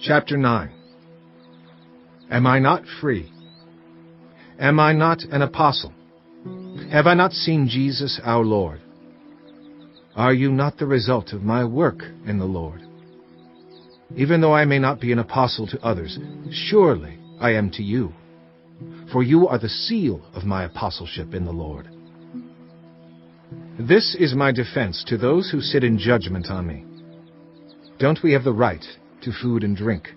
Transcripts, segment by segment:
Chapter 9. Am I not free? Am I not an apostle? Have I not seen Jesus our Lord? Are you not the result of my work in the Lord? Even though I may not be an apostle to others, surely I am to you, for you are the seal of my apostleship in the Lord. This is my defense to those who sit in judgment on me. Don't we have the right to food and drink?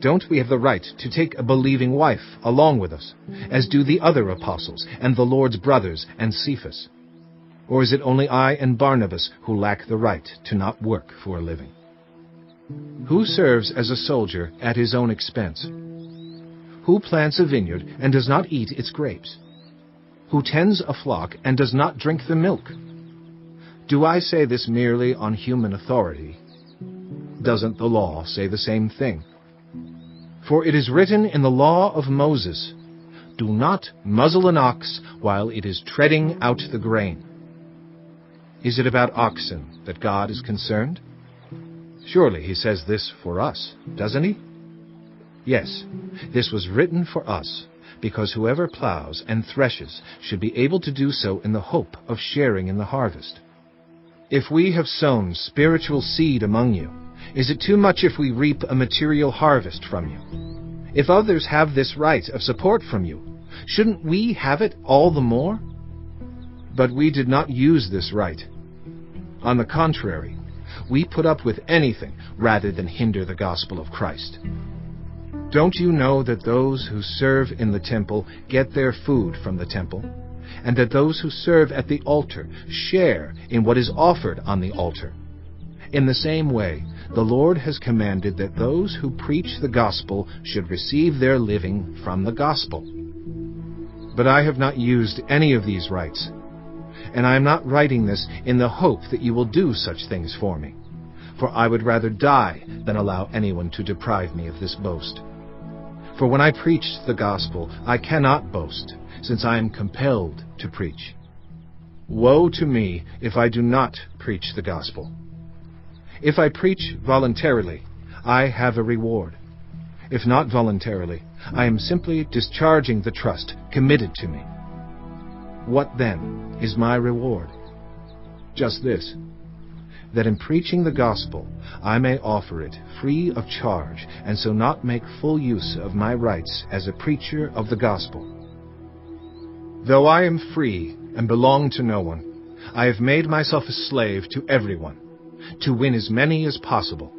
Don't we have the right to take a believing wife along with us, as do the other apostles and the Lord's brothers and Cephas? Or is it only I and Barnabas who lack the right to not work for a living? Who serves as a soldier at his own expense? Who plants a vineyard and does not eat its grapes? Who tends a flock and does not drink the milk? Do I say this merely on human authority? Doesn't the law say the same thing? For it is written in the law of Moses, "Do not muzzle an ox while it is treading out the grain." Is it about oxen that God is concerned? Surely he says this for us, doesn't he? Yes, this was written for us, because whoever plows and threshes should be able to do so in the hope of sharing in the harvest. If we have sown spiritual seed among you, is it too much if we reap a material harvest from you? If others have this right of support from you, shouldn't we have it all the more? But we did not use this right. On the contrary, we put up with anything rather than hinder the gospel of Christ. Don't you know that those who serve in the temple get their food from the temple, and that those who serve at the altar share in what is offered on the altar? In the same way, the Lord has commanded that those who preach the gospel should receive their living from the gospel. But I have not used any of these rights, and I am not writing this in the hope that you will do such things for me, for I would rather die than allow anyone to deprive me of this boast. For when I preached the gospel, I cannot boast, since I am compelled to preach. Woe to me if I do not preach the gospel. If I preach voluntarily, I have a reward. If not voluntarily, I am simply discharging the trust committed to me. What then is my reward? Just this, that in preaching the gospel I may offer it free of charge, and so not make full use of my rights as a preacher of the gospel. Though I am free and belong to no one, I have made myself a slave to everyone, to win as many as possible.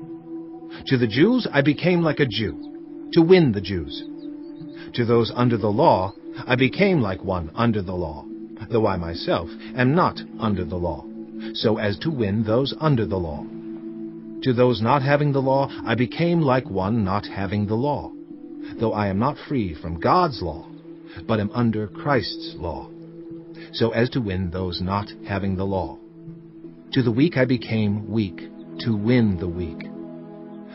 To the Jews I became like a Jew, to win the Jews. To those under the law I became like one under the law, though I myself am not under the law, so as to win those under the law. To those not having the law I became like one not having the law, though I am not free from God's law, but am under Christ's law, so as to win those not having the law. To the weak I became weak, to win the weak.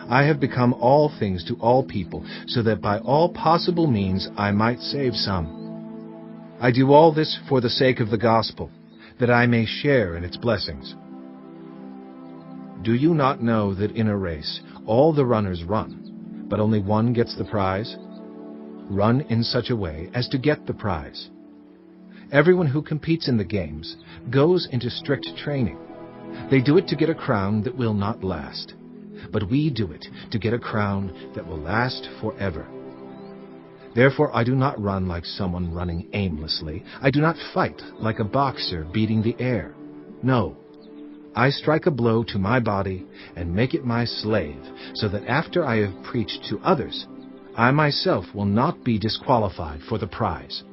I have become all things to all people, so that by all possible means I might save some. I do all this for the sake of the gospel, that I may share in its blessings. Do you not know that in a race all the runners run, but only one gets the prize? Run in such a way as to get the prize. Everyone who competes in the games goes into strict training. They do it to get a crown that will not last, but we do it to get a crown that will last forever. Therefore I do not run like someone running aimlessly. I do not fight like a boxer beating the air. No, I strike a blow to my body and make it my slave, so that after I have preached to others, I myself will not be disqualified for the prize.